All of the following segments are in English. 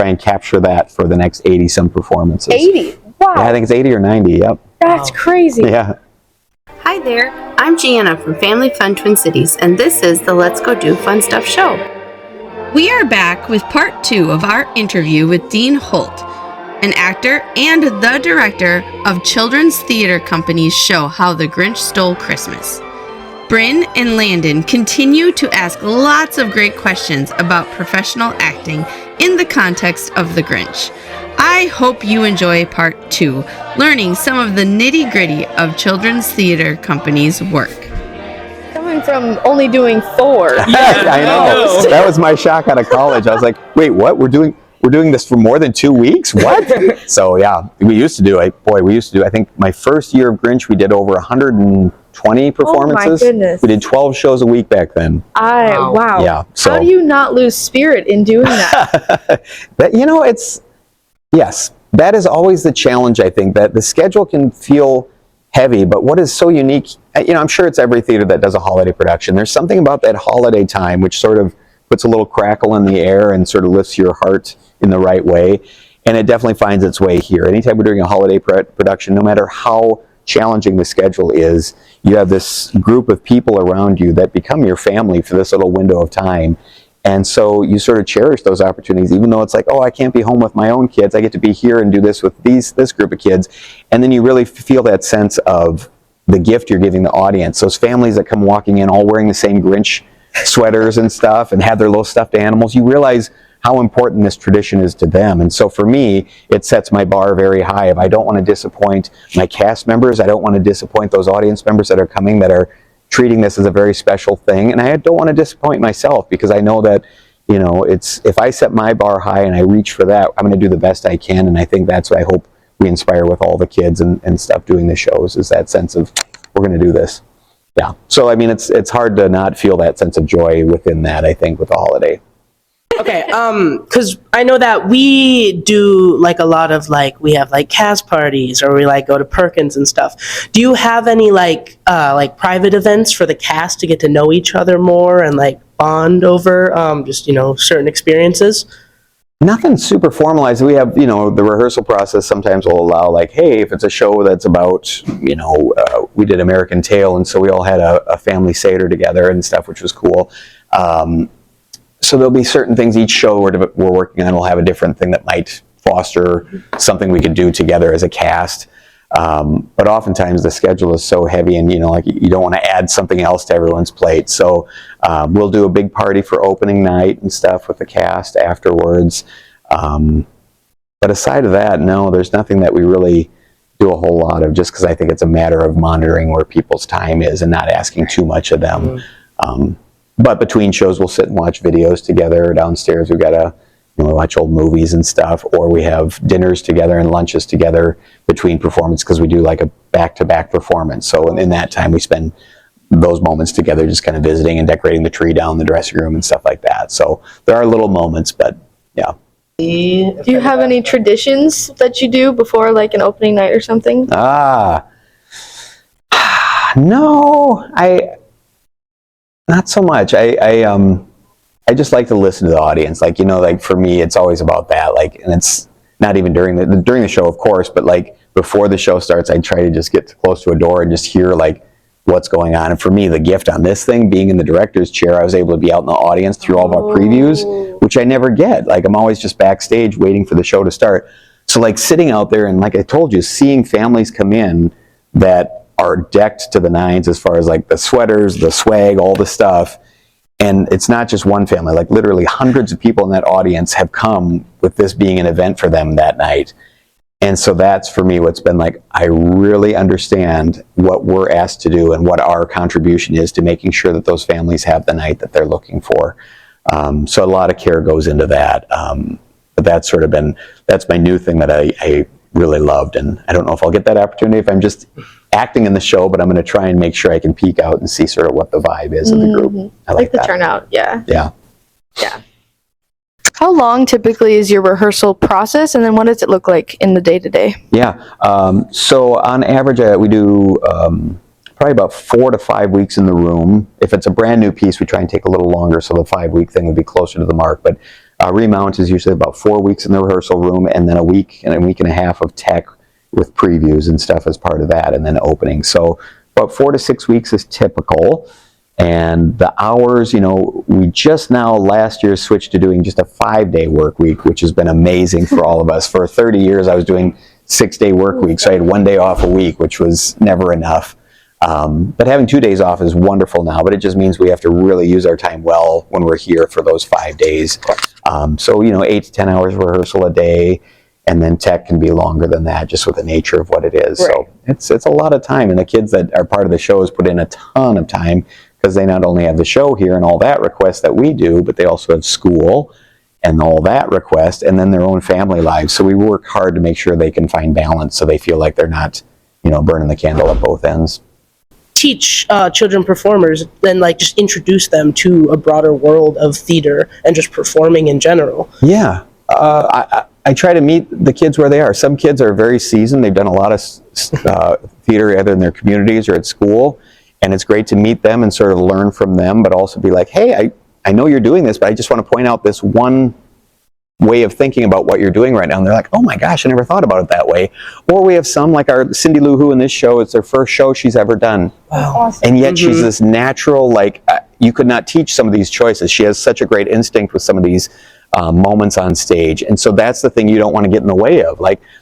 try and capture that for the next 80-some performances. 80? Wow. Yeah, I think it's 80 or 90, yep. That's crazy. Yeah. Hi there, I'm Gianna from Family Fun Twin Cities, and this is the Let's Go Do Fun Stuff show. We are back with part 2 of our interview with Dean Holt, an actor and the director of children's theater company's show How the Grinch Stole Christmas. Brin and Landon continue to ask lots of great questions about professional acting in the context of the Grinch. I hope you enjoy part 2, learning some of the nitty-gritty of children's theater company's work. Coming from only doing 4. Yeah, I know. That was my shock out of college. I was like, wait, what? We're doing this for more than 2 weeks? What? So yeah, we used to do, I think my first year of Grinch, we did over 120 performances. Oh my goodness. We did 12 shows a week back then. Wow. Yeah. So. How do you not lose spirit in doing that? But yes, that is always the challenge, I think, that the schedule can feel heavy, but what is so unique, I'm sure it's every theater that does a holiday production. There's something about that holiday time which sort of puts a little crackle in the air and sort of lifts your heart in the right way. And it definitely finds its way here. Anytime we're doing a holiday production, no matter how challenging the schedule is, you have this group of people around you that become your family for this little window of time. And so you sort of cherish those opportunities, even though it's like, oh, I can't be home with my own kids. I get to be here and do this with this group of kids. And then you really feel that sense of the gift you're giving the audience. Those families that come walking in all wearing the same Grinch sweaters and stuff and have their little stuffed animals, you realize how important this tradition is to them. And so for me, it sets my bar very high. If I don't want to disappoint my cast members, I don't want to disappoint those audience members that are coming that are treating this as a very special thing, and I don't want to disappoint myself because I know that, it's if I set my bar high and I reach for that, I'm going to do the best I can, and I think that's what I hope we inspire with all the kids and stuff doing the shows, is that sense of, we're going to do this. Yeah. So, it's hard to not feel that sense of joy within that, I think, with the holiday. Okay, because I know that we do a lot of we have cast parties, or we go to Perkins and stuff. Do you have any private events for the cast to get to know each other more and bond over just certain experiences? Nothing super formalized. We have, the rehearsal process sometimes will allow hey, if it's a show that's about, we did American Tail, and so we all had a family Seder together and stuff, which was cool. So there'll be certain things each show we're working on will have a different thing that might foster something we could do together as a cast. But oftentimes the schedule is so heavy, and you don't want to add something else to everyone's plate. So we'll do a big party for opening night and stuff with the cast afterwards. But aside of that, no, there's nothing that we really do a whole lot of, just because I think it's a matter of monitoring where people's time is and not asking too much of them. But between shows, we'll sit and watch videos together. Downstairs, we've got to watch old movies and stuff, or we have dinners together and lunches together between performances, because we do a back-to-back performance. So in that time, we spend those moments together just kind of visiting and decorating the tree down in the dressing room and stuff like that. So there are little moments, but yeah. Do you have any traditions that you do before an opening night or something? No, not so much. I just like to listen to the audience. For me, it's always about that. And it's not even during the show, of course, but before the show starts, I try to just get close to a door and just hear what's going on. And for me, the gift on this thing, being in the director's chair, I was able to be out in the audience through all of our previews, which I never get. I'm always just backstage waiting for the show to start. So sitting out there and, like I told you, seeing families come in that are decked to the nines as far as the sweaters, the swag, all the stuff. And it's not just one family, literally hundreds of people in that audience have come with this being an event for them that night. And so that's for me what's been I really understand what we're asked to do and what our contribution is to making sure that those families have the night that they're looking for. So a lot of care goes into that. But that's that's my new thing that I really loved. And I don't know if I'll get that opportunity if I'm just acting in the show, but I'm going to try and make sure I can peek out and see sort of what the vibe is of the group. I like the that. turnout. Yeah. Yeah. How long typically is your rehearsal process, and then what does it look like in the day-to-day? Yeah. So on average, we do probably about 4 to 5 weeks in the room. If it's a brand new piece, we try and take a little longer, so the 5-week thing would be closer to the mark. But Remount is usually about 4 weeks in the rehearsal room, and then a week and a half of tech with previews and stuff as part of that, and then opening. So about 4 to 6 weeks is typical. And the hours, we just now last year switched to doing just a 5-day work week, which has been amazing for all of us. For 30 years, I was doing 6-day work weeks. So I had 1 day off a week, which was never enough. But having 2 days off is wonderful now, but it just means we have to really use our time well when we're here for those 5 days. So, 8 to 10 hours rehearsal a day, and then tech can be longer than that, just with the nature of what it is. Right. So it's a lot of time, and the kids that are part of the shows put in a ton of time, because they not only have the show here and all that request that we do, but they also have school and all that request, and then their own family lives. So we work hard to make sure they can find balance, so they feel like they're not, burning the candle at both ends. Teach children performers, then just introduce them to a broader world of theater and just performing in general. Yeah. I try to meet the kids where they are. Some kids are very seasoned. They've done a lot of theater either in their communities or at school, and it's great to meet them and sort of learn from them, but also be like, hey, I know you're doing this, but I just want to point out this one way of thinking about what you're doing right now. And they're like, oh my gosh, I never thought about it that way. Or we have some, like our Cindy Lou Who in this show, it's their first show she's ever done. Wow. Awesome. And yet she's this natural, you could not teach some of these choices. She has such a great instinct with some of these moments on stage. And so that's the thing you don't want to get in the way of.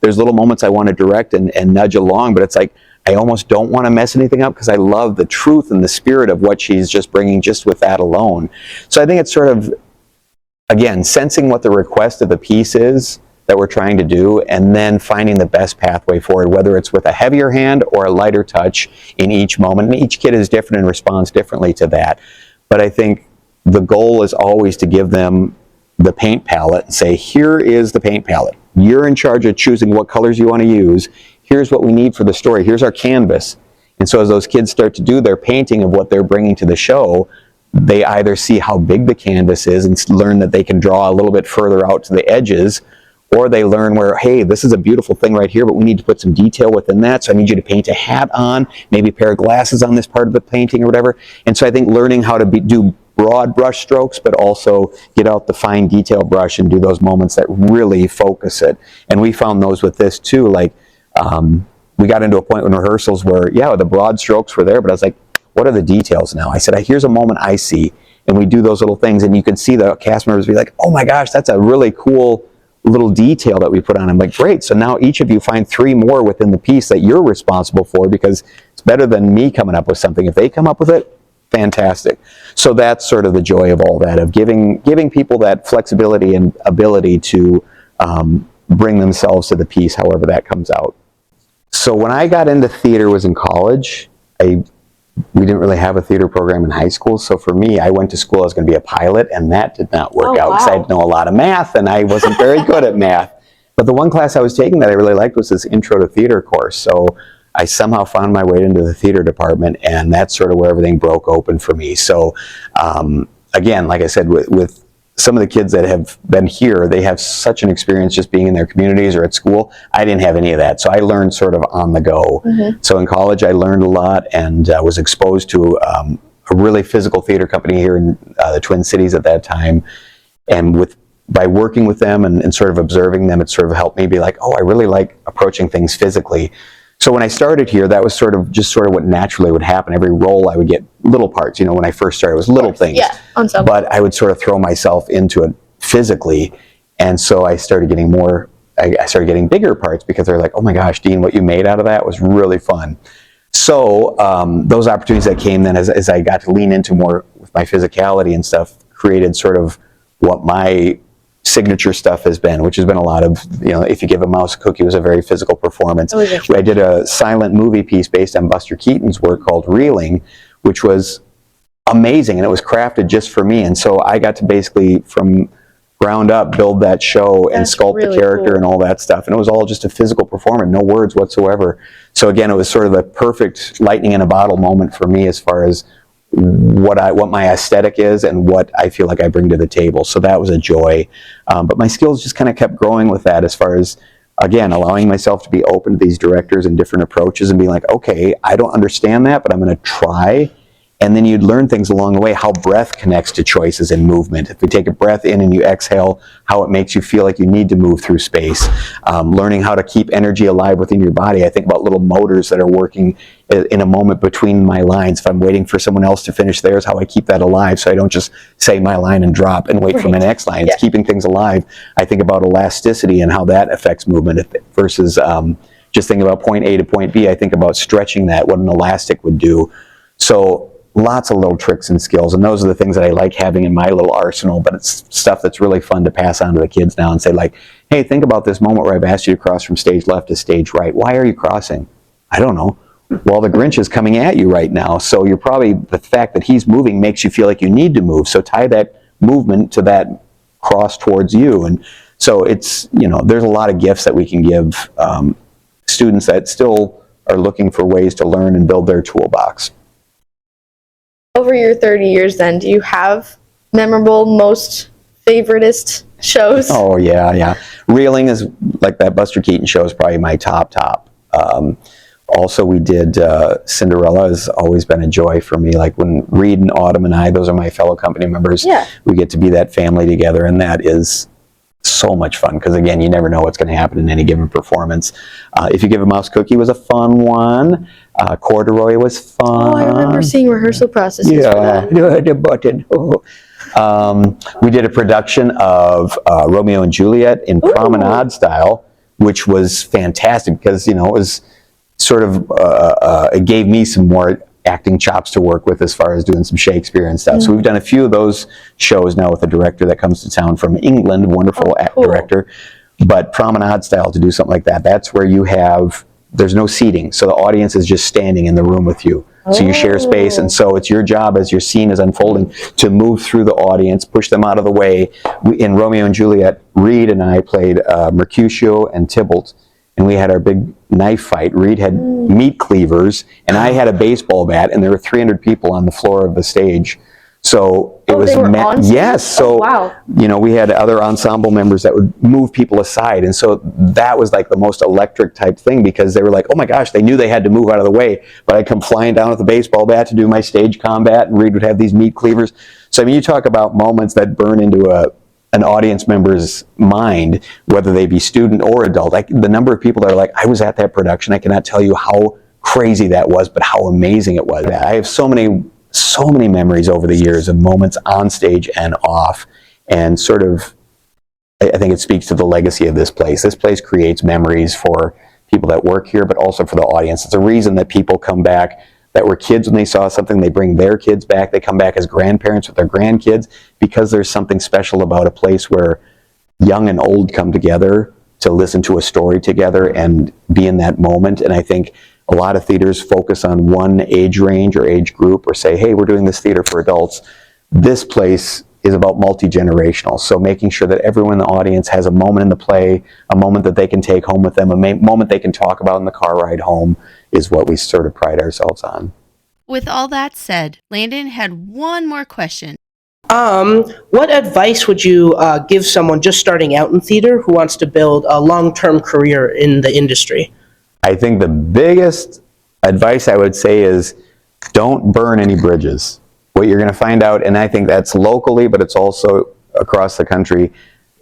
There's little moments I want to direct and nudge along, but it's like, I almost don't want to mess anything up because I love the truth and the spirit of what she's just bringing just with that alone. So I think it's sort of, again, sensing what the request of the piece is that we're trying to do, and then finding the best pathway forward, whether it's with a heavier hand or a lighter touch in each moment. And each kid is different and responds differently to that. But I think the goal is always to give them the paint palette and say, here is the paint palette. You're in charge of choosing what colors you want to use. Here's what we need for the story. Here's our canvas. And so as those kids start to do their painting of what they're bringing to the show, they either see how big the canvas is and learn that they can draw a little bit further out to the edges, or they learn where, hey, this is a beautiful thing right here, but we need to put some detail within that, so I need you to paint a hat on, maybe a pair of glasses on this part of the painting or whatever. And so I think learning how to do broad brush strokes, but also get out the fine detail brush and do those moments that really focus it. And we found those with this too. We got into a point in rehearsals where, the broad strokes were there, but I was like, what are the details now? I said, here's a moment I see, and we do those little things, and you can see the cast members be like, oh my gosh, that's a really cool little detail that we put on. I'm like, great, so now each of you find 3 more within the piece that you're responsible for, because it's better than me coming up with something. If they come up with it, fantastic. So that's sort of the joy of all that, of giving people that flexibility and ability to bring themselves to the piece, however that comes out. So when I got into theater was in college. We didn't really have a theater program in high school, so for me, I went to school, I was going to be a pilot, and that did not work out because I didn't know a lot of math, and I wasn't very good at math. But the one class I was taking that I really liked was this Intro to Theater course, so I somehow found my way into the theater department, and that's sort of where everything broke open for me. So again, like I said, with some of the kids that have been here, they have such an experience just being in their communities or at school. I didn't have any of that, so I learned sort of on the go. Mm-hmm. So in college, I learned a lot and was exposed to a really physical theater company here in the Twin Cities at that time. And by working with them and sort of observing them, it sort of helped me be like, oh, I really like approaching things physically. So when I started here, that was sort of what naturally would happen. Every role I would get little parts. When I first started, it was little things. Yeah, ensemble. But I would sort of throw myself into it physically. And so I started getting bigger parts because they're like, oh my gosh, Dean, what you made out of that was really fun. So those opportunities that came then as I got to lean into more with my physicality and stuff created sort of what my signature stuff has been, which has been a lot of, If You Give a Mouse a Cookie was a very physical performance. I did a silent movie piece based on Buster Keaton's work called Reeling, which was amazing, and it was crafted just for me. And so I got to basically, from ground up, build that show and sculpt really the character cool. And all that stuff. And it was all just a physical performance, no words whatsoever. So again, it was sort of the perfect lightning in a bottle moment for me as far as what my aesthetic is and what I feel like I bring to the table. So that was a joy. But my skills just kind of kept growing with that as far as, again, allowing myself to be open to these directors and different approaches and being like, okay, I don't understand that, but I'm going to try And then you'd learn things along the way, how breath connects to choices and movement. If you take a breath in and you exhale, how it makes you feel like you need to move through space. Learning how to keep energy alive within your body. I think about little motors that are working in a moment between my lines. If I'm waiting for someone else to finish theirs, how I keep that alive so I don't just say my line and drop and wait for my next line. It's keeping things alive. I think about elasticity and how that affects movement versus just thinking about point A to point B. I think about stretching that, what an elastic would do. So lots of little tricks and skills, and those are the things that I like having in my little arsenal, but it's stuff that's really fun to pass on to the kids now and say, like, hey, think about this moment where I've asked you to cross from stage left to stage right. Why are you crossing? I don't know. Well, the Grinch is coming at you right now, so you're probably, the fact that he's moving makes you feel like you need to move, so tie that movement to that cross towards you. And so it's, there's a lot of gifts that we can give students that still are looking for ways to learn and build their toolbox. Over your 30 years then, do you have memorable, most favoritist shows? Oh, yeah. Reeling is, like that Buster Keaton show, is probably my top. Also, we did Cinderella has always been a joy for me. Like when Reed and Autumn and I, those are my fellow company members, we get to be that family together, and that is so much fun because, again, you never know what's going to happen in any given performance. If You Give a Mouse Cookie was a fun one. Corduroy was fun. Oh, I remember seeing rehearsal processes for that. The button. We did a production of Romeo and Juliet in promenade style, which was fantastic because, it was sort of, it gave me some more acting chops to work with as far as doing some Shakespeare and stuff. So we've done a few of those shows now with a director that comes to town from England, wonderful director. But promenade style, to do something like that, that's where there's no seating. So the audience is just standing in the room with you. So you share space, and so it's your job as your scene is unfolding to move through the audience, push them out of the way. In Romeo and Juliet, Reed and I played Mercutio and Tybalt, and we had our big knife fight. Reed had meat cleavers, and I had a baseball bat, and there were 300 people on the floor of the stage. So it was they were on stage? Yes. So wow. We had other ensemble members that would move people aside, and so that was like the most electric type thing because they were like, oh my gosh, they knew they had to move out of the way, but I'd come flying down with a baseball bat to do my stage combat, and Reed would have these meat cleavers. So I mean, you talk about moments that burn into an audience member's mind, whether they be student or adult. The number of people that are like, I was at that production, I cannot tell you how crazy that was, but how amazing it was. I have so many memories over the years of moments on stage and off, and sort of, I think it speaks to the legacy of this place. This place creates memories for people that work here, but also for the audience. It's a reason that people come back that were kids when they saw something. They bring their kids back. They come back as grandparents with their grandkids because there's something special about a place where young and old come together to listen to a story together and be in that moment. And I think a lot of theaters focus on one age range or age group, or say, hey, we're doing this theater for adults. This place is about multi-generational. So making sure that everyone in the audience has a moment in the play, a moment that they can take home with them, a moment they can talk about in the car ride home, is what we sort of pride ourselves on. With all that said, Landon had one more question. What advice would you give someone just starting out in theater who wants to build a long-term career in the industry? I think the biggest advice I would say is don't burn any bridges. What you're going to find out, and I think that's locally, but it's also across the country,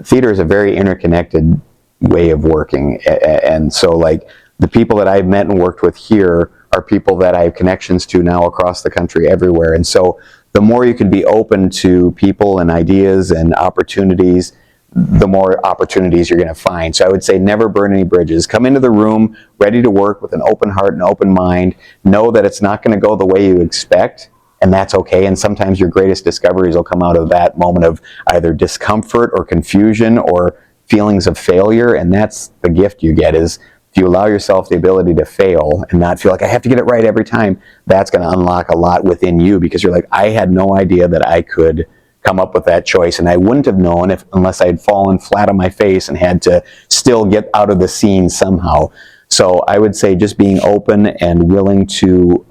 theater is a very interconnected way of working. And so, like, the people that I've met and worked with here are people that I have connections to now across the country everywhere. And so the more you can be open to people and ideas and opportunities, the more opportunities you're going to find. So I would say never burn any bridges. Come into the room ready to work with an open heart and open mind. Know that it's not going to go the way you expect, and that's okay. And sometimes your greatest discoveries will come out of that moment of either discomfort or confusion or feelings of failure, and that's the gift you get. Is if you allow yourself the ability to fail and not feel like I have to get it right every time, that's going to unlock a lot within you, because you're like, I had no idea that I could come up with that choice, and I wouldn't have known unless I had fallen flat on my face and had to still get out of the scene somehow. So I would say just being open and willing to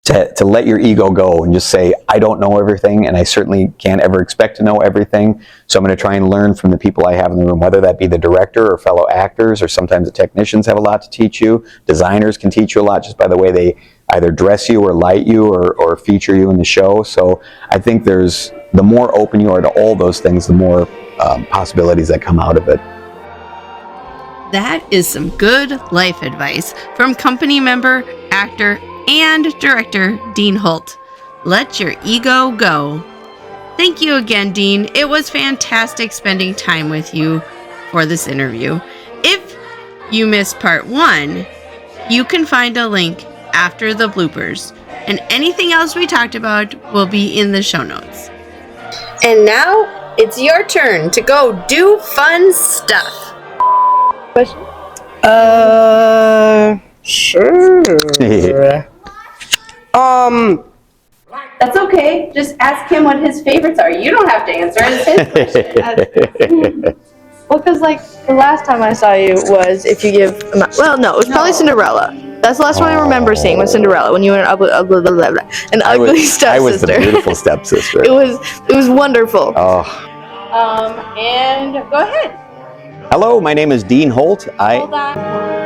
to let your ego go and just say, I don't know everything, and I certainly can't ever expect to know everything. So I'm going to try and learn from the people I have in the room, whether that be the director or fellow actors, or sometimes the technicians have a lot to teach you. Designers can teach you a lot just by the way they either dress you or light you or feature you in the show. So I think the more open you are to all those things, the more possibilities that come out of it. That is some good life advice from company member, actor, and director Dean Holt. Let your ego go. Thank you again, Dean. It was fantastic spending time with you for this interview. If you missed part 1, you can find a link after the bloopers, and anything else we talked about will be in the show notes. And now it's your turn to go do fun stuff. Question? Sure. That's okay. Just ask him what his favorites are. You don't have to answer. It's his question. Well, because like the last time I saw you was if you give. Well, no, it was probably Cinderella. That's the last one I remember seeing was Cinderella when you were an ugly stepsister. I was the beautiful stepsister. It was wonderful. Oh. And go ahead. Hello, my name is Dean Holt. Hold on.